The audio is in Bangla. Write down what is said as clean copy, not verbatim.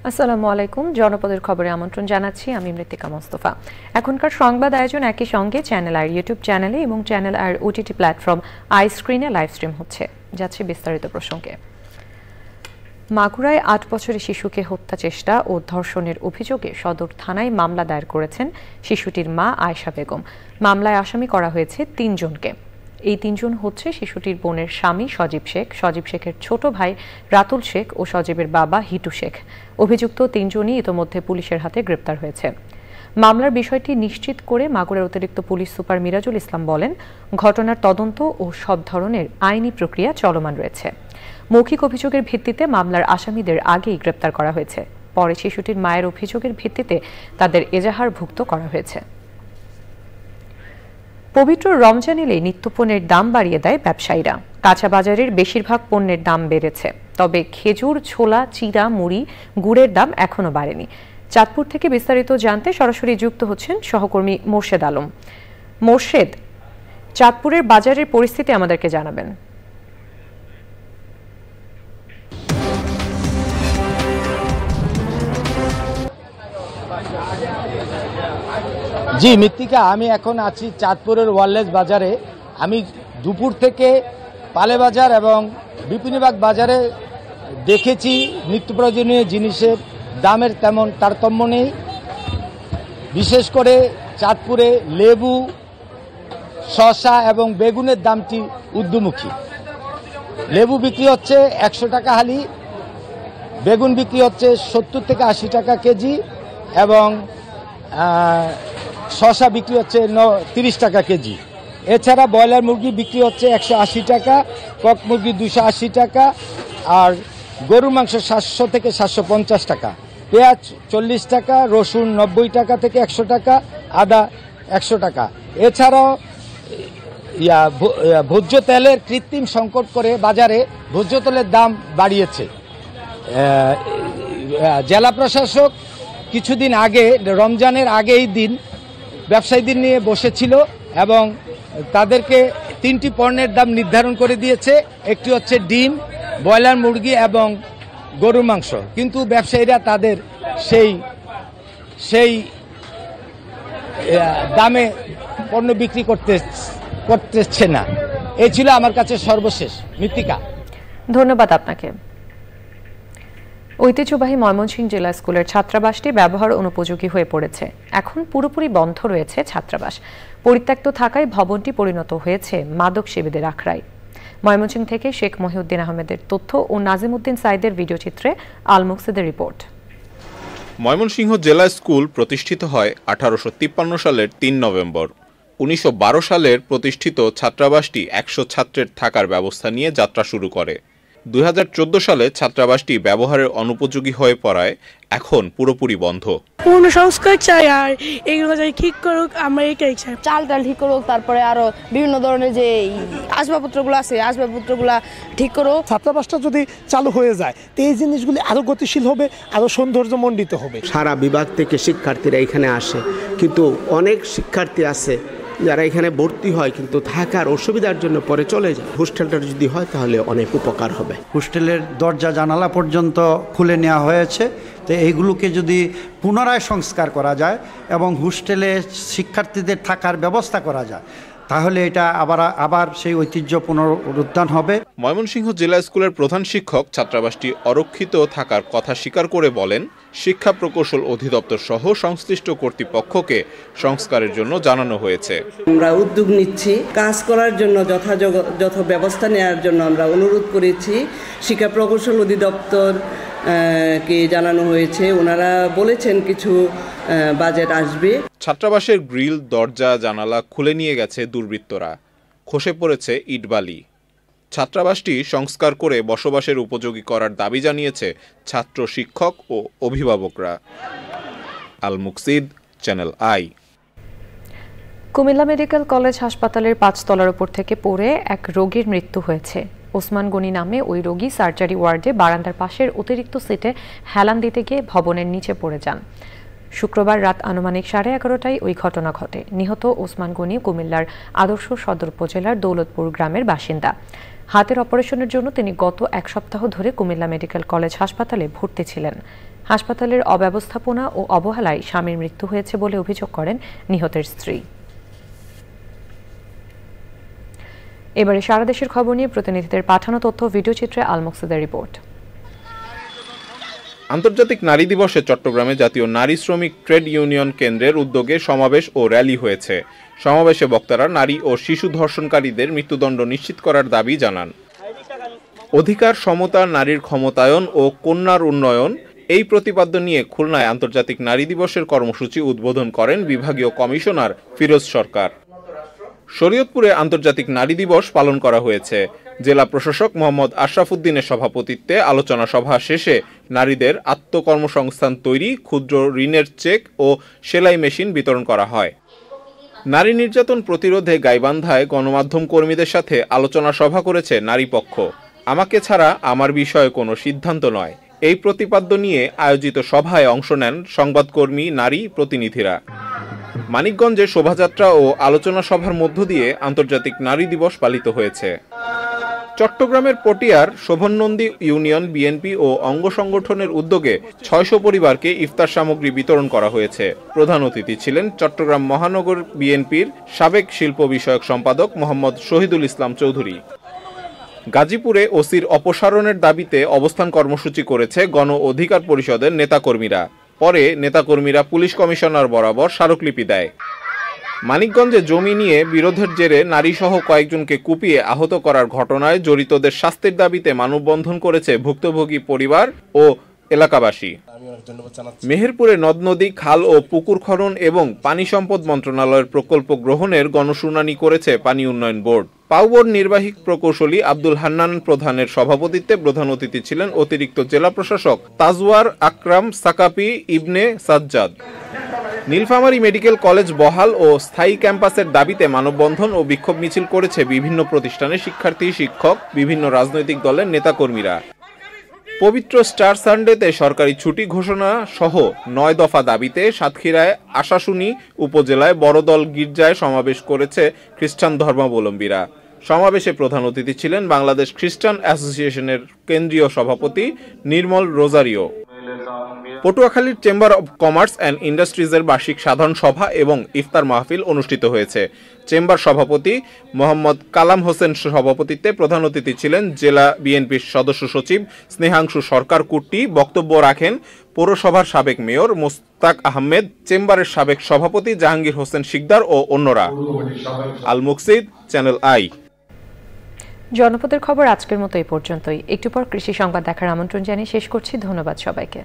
আসসালামু আলাইকুম। জনপদের খবরে আমন্ত্রণ জানাচ্ছি আমি মৃত্তিকা মোস্তফা। এখনকার সংবাদ আয়োজন একই সঙ্গে চ্যানেল আর ইউটিউব চ্যানেলে এবং চ্যানেল আর ওটিটি প্ল্যাটফর্ম আই স্ক্রিনে লাইভ স্ট্রিম হচ্ছে। যাচ্ছে বিস্তারিত প্রসঙ্গে। মাগুরায় ৮ বছরের শিশুকে হত্যা চেষ্টা ও ধর্ষণের অভিযোগে সদর থানায় মামলা দায়ের করেছেন শিশুটির মা আয়েশা বেগম। মামলায় আসামি করা হয়েছে ৩ জনকে। এই ৩ জন হচ্ছে শিশুটির বোনের স্বামী সজীব শেখ, সজীব শেখের ছোট ভাই রাতুল শেখ ও সজীবের বাবা হিটু শেখ। অভিযুক্ত ৩ জনই ইতোমধ্যে পুলিশের হাতে গ্রেপ্তার হয়েছে। মামলার বিষয়টি নিশ্চিত করে মাগুরার অতিরিক্ত পুলিশ সুপার মিরাজুল ইসলাম বলেন, ঘটনার তদন্ত ও সব ধরনের আইনি প্রক্রিয়া চলমান রয়েছে। মৌখিক অভিযোগের ভিত্তিতে মামলার আসামিদের আগেই গ্রেপ্তার করা হয়েছে। পরে শিশুটির মায়ের অভিযোগের ভিত্তিতে তাদের এজাহারভুক্ত করা হয়েছে। পবিত্র রমজান এলে নিত্যপণ্যের দাম বাড়িয়ে দেয় ব্যবসায়ীরা। কাঁচা বাজারের বেশিরভাগ পণ্যের দাম বেড়েছে, তবে খেজুর, ছোলা, চিড়া, মুড়ি, গুড়ের দাম এখনো বাড়েনি। চাঁদপুর থেকে বিস্তারিত জানতে সরাসরি যুক্ত হচ্ছেন সহকর্মী মোর্শেদ আলম। মোর্শেদ, চাঁদপুরের বাজারের পরিস্থিতি আমাদেরকে জানাবেন। জি মৃত্তিকা, আমি এখন আছি চাঁদপুরের ওয়ারলেস বাজারে। আমি দুপুর থেকে পালে বাজার এবং বিপিনীবাগ বাজারে দেখেছি নিত্য প্রয়োজনীয় জিনিসের দামের তেমন তারতম্য নেই। বিশেষ করে চাঁদপুরে লেবু, শসা এবং বেগুনের দামটি ঊর্ধ্বমুখী। লেবু বিক্রি হচ্ছে ১০০ টাকা হালি, বেগুন বিক্রি হচ্ছে ৭০ থেকে ৮০ টাকা কেজি এবং শসা বিক্রি হচ্ছে ৩০ টাকা কেজি। এছাড়া ব্রয়লার মুরগি বিক্রি হচ্ছে ১৮০ টাকা, কক মুরগি ২৮০ টাকা, আর গরুর মাংস ৭০০ থেকে ৭৫০ টাকা। পেঁয়াজ ৪০ টাকা, রসুন ৯০ টাকা থেকে ১০০ টাকা, আদা ১০০ টাকা। এছাড়াও ভোজ্য তেলের কৃত্রিম সংকট করে বাজারে ভোজ্য তেলের দাম বাড়িয়েছে। জেলা প্রশাসক কিছুদিন আগে, রমজানের আগেই দিন ব্যবসায়ীদের নিয়ে বসেছিল এবং তাদেরকে ৩টি পণ্যের দাম নির্ধারণ করে দিয়েছে। একটি হচ্ছে ডিম, ব্রয়লার মুরগি এবং গরুর মাংস। কিন্তু ব্যবসায়ীরা তাদের সেই দামে পণ্য বিক্রি করতেছে না। এই ছিল আমার কাছে সর্বশেষ। মৃত্তিকা, ধন্যবাদ আপনাকে। ঐতিহ্যবাহী ময়মনসিংহ জেলা স্কুলের ছাত্রাবাসটি ব্যবহার অনুপযোগী হয়ে পড়েছে। এখন পুরোপুরি বন্ধ রয়েছে ছাত্রাবাস। পরিত্যক্ত থাকায় ভবনটি পরিণত হয়েছে মাদক সেবীদের আখড়ায়। ময়মনসিংহ থেকে শেখ মহিউদ্দিন আহমেদের তথ্য ও নাজিমউদ্দিন সাইদের ভিডিও চিত্রে আল মুকসিদের রিপোর্ট। ময়মনসিংহ জেলা স্কুল প্রতিষ্ঠিত হয় 1853 সালের ৩ নভেম্বর। 1912 সালের প্রতিষ্ঠিত ছাত্রাবাসটি 100 ছাত্রের থাকার ব্যবস্থা নিয়ে যাত্রা শুরু করে। 2014 সালে ছাত্রাবাসটি ব্যবহারের অনুপযোগী হয়ে পড়ায় এখন পুরোপুরি বন্ধ। পূর্ণ সংস্কার চাই, আর এগুলো যাই ঠিক করুক, আমরা এটাই চাই। চাল ঠিক করুক, তারপরে আরো বিভিন্ন ধরনের যে আসবাবপত্রগুলো আছে আসবাবপত্রগুলো ঠিক করুক। ছাত্রাবাসটা যদি চালু হয়ে যায় তো এই জিনিসগুলি আরো গতিশীল হবে, আরো সৌন্দর্যমণ্ডিত হবে। সারা বিভাগ থেকে শিক্ষার্থীরা এখানে আসে, কিন্তু অনেক শিক্ষার্থী আছে যারা এখানে ভর্তি হয় কিন্তু থাকার অসুবিধার জন্য পরে চলে যায়। হোস্টেলটা যদি হয় তাহলে অনেক উপকার হবে। হোস্টেলের দরজা জানালা পর্যন্ত খুলে নেওয়া হয়েছে, তো এইগুলোকে যদি পুনরায় সংস্কার করা যায় এবং হোস্টেলে শিক্ষার্থীদের থাকার ব্যবস্থা করা যায় তাহলে এটা আবার সেই ঐতিহ্য পুনরুদ্ধার হবে। ময়মনসিংহ জেলা স্কুলের প্রধান শিক্ষক ছাত্রাবাসটি অরক্ষিত থাকার কথা স্বীকার করে বলেন, শিক্ষা প্রকৌশল অধিদপ্তর সহ সংশ্লিষ্ট কর্তৃপক্ষকে সংস্কারের জন্য জানানো হয়েছে। আমরা উদ্যোগ নিচ্ছি, কাজ করার জন্য যথাযথ ব্যবস্থা নেওয়ার জন্য আমরা অনুরোধ করেছি। শিক্ষা প্রকৌশল অধিদপ্তর কে জানানো হয়েছে, ওনারা বলেছেন কিছু বাজেট আসবে। ছাত্রাবাসের গ্রিল, দরজা, জানালা খুলে নিয়ে গেছে দুর্বৃত্তরা, খসে পড়েছে ইটবালি। ছাত্রাবাসটি সংস্কার করে বসবাসের উপযোগী করার দাবি জানিয়েছে ছাত্র, শিক্ষক ও অভিভাবকরা। Al Muksid, channel I. Comilla medical college হাসপাতালের 5 তলার উপর থেকে পড়ে এক রোগীর মৃত্যু হয়েছে। ওসমান গনি নামে ওই রোগী সার্জারি ওয়ার্ডে বারান্দার পাশের অতিরিক্ত সিটে হেলান দিতে গিয়ে ভবনের নিচে পড়ে যান। শুক্রবার রাত আনুমানিক 11:30টায় ওই ঘটনা ঘটে। নিহত ওসমান গনি কুমিল্লার আদর্শ সদর উপজেলার দৌলতপুর গ্রামের বাসিন্দা। হাতের অপারেশনের জন্য তিনি গত 1 সপ্তাহ ধরে কুমিল্লা মেডিকেল কলেজ হাসপাতালে ভর্তি ছিলেন। হাসপাতালের অব্যবস্থাপনা ও অবহেলায় স্বামীর মৃত্যু হয়েছে বলে অভিযোগ করেন নিহতের স্ত্রী। এবারে সারা দেশের খবর নিয়ে প্রতিনিধিদের পাঠানো তথ্য ভিডিওচিত্রে আল মুকসিদের রিপোর্ট। আন্তর্জাতিক নারী দিবসে চট্টগ্রামে জাতীয় নারী শ্রমিক ট্রেড ইউনিয়ন কেন্দ্রের উদ্যোগে সমাবেশ ও র্যালি হয়েছে। সমাবেশে বক্তারা নারী ও শিশু ধর্ষণকারীদের মৃত্যুদণ্ড নিশ্চিত করার দাবি জানান। অধিকার, সমতা, নারীর ক্ষমতায়ন ও কন্যার উন্নয়ন এই প্রতিপাদ্য নিয়ে খুলনায় আন্তর্জাতিক নারী দিবসের কর্মসূচি উদ্বোধন করেন বিভাগীয় কমিশনার ফিরোজ সরকার। শরীয়তপুরে আন্তর্জাতিক নারী দিবস পালন করা হয়েছে। জেলা প্রশাসক মোহাম্মদ আশরাফ উদ্দিনের সভাপতিত্বে আলোচনা সভা শেষে নারীদের আত্মকর্মসংস্থান তৈরি, ক্ষুদ্র ঋণের চেক ও সেলাই মেশিন বিতরণ করা হয়। নারী নির্যাতন প্রতিরোধে গাইবান্ধায় গণমাধ্যম কর্মীদের সাথে আলোচনা সভা করেছে নারী পক্ষ। আমাকে ছাড়া আমার বিষয়ে কোনো সিদ্ধান্ত নয়, এই প্রতিপাদ্য নিয়ে আয়োজিত সভায় অংশ নেন সংবাদকর্মী, নারী প্রতিনিধিরা। মানিকগঞ্জে শোভাযাত্রা ও আলোচনা সভার মধ্য দিয়ে আন্তর্জাতিক নারী দিবস পালিত হয়েছে। চট্টগ্রামের পটিয়ার শোভননন্দী ইউনিয়ন বিএনপি ও অঙ্গ সংগঠনের উদ্যোগে ৬০০ পরিবারকে ইফতার সামগ্রী বিতরণ করা হয়েছে। প্রধান অতিথি ছিলেন চট্টগ্রাম মহানগর বিএনপির সাবেক শিল্প বিষয়ক সম্পাদক মোহাম্মদ শহীদুল ইসলাম চৌধুরী। গাজীপুরে ওসির অপসারণের দাবিতে অবস্থান কর্মসূচি করেছে গণ অধিকার পরিষদের নেতাকর্মীরা। পরে নেতাকর্মীরা পুলিশ কমিশনার বরাবর স্মারকলিপি দেয়। মানিকগঞ্জে জমি নিয়ে বিরোধের জেরে নারীসহ কয়েকজনকে কুপিয়ে আহত করার ঘটনায় জড়িতদের শাস্তির দাবিতে মানববন্ধন করেছে ভুক্তভোগী পরিবার ও এলাকাবাসী। মেহেরপুরে নদ নদী, খাল ও পুকুর খনন এবং পানি সম্পদ মন্ত্রণালয়ের প্রকল্প গ্রহণের গণশুনানি করেছে পানি উন্নয়ন বোর্ড। পাউবোর্ড নির্বাহী প্রকৌশলী আব্দুল হান্নান প্রধানের সভাপতিত্বে প্রধান অতিথি ছিলেন অতিরিক্ত জেলা প্রশাসক তাজওয়ার আকরাম সাকাপি ইবনে সাজ্জাদ। নীলফামারী মেডিকেল কলেজ বহাল ও স্থায়ী ক্যাম্পাসের দাবিতে মানববন্ধন ও বিক্ষোভ মিছিল করেছে বিভিন্ন প্রতিষ্ঠানের শিক্ষার্থী, শিক্ষক, বিভিন্ন রাজনৈতিক দলের নেতাকর্মীরা। পবিত্র স্টার সানডেতে সরকারি ছুটি ঘোষণা সহ ৯ দফা দাবিতে সাতক্ষীরায় আশাশুনি উপজেলায় বড়দল গির্জায় সমাবেশ করেছে খ্রিস্টান ধর্মাবলম্বীরা। সমাবেশে প্রধান অতিথি ছিলেন বাংলাদেশ খ্রিস্টান অ্যাসোসিয়েশনের কেন্দ্রীয় সভাপতি নির্মল রোজারিও। পটুয়াখালীর চেম্বার অব কমার্স অ্যান্ড ইন্ডাস্ট্রিজের বার্ষিক সাধারণ সভা এবং ইফতার মাহফিল অনুষ্ঠিত হয়েছে। চেম্বার সভাপতি মোহাম্মদ কালাম হোসেন সভাপতিত্বে প্রধান অতিথি ছিলেন জেলা বিএনপির সদস্য সচিব স্নেহাংশু সরকার কুট্টি। বক্তব্য রাখেন পৌরসভার সাবেক মেয়র মোস্তাক আহমেদ, চেম্বারের সাবেক সভাপতি জাহাঙ্গীর হোসেন শিকদার ও অন্যরা। আল মুকসিদ, চ্যানেল আই। জনপদের খবর আজকের মতো এই পর্যন্তই। একটু পর কৃষি সংবাদ দেখার আমন্ত্রণ জানিয়ে শেষ করছি। ধন্যবাদ সবাইকে।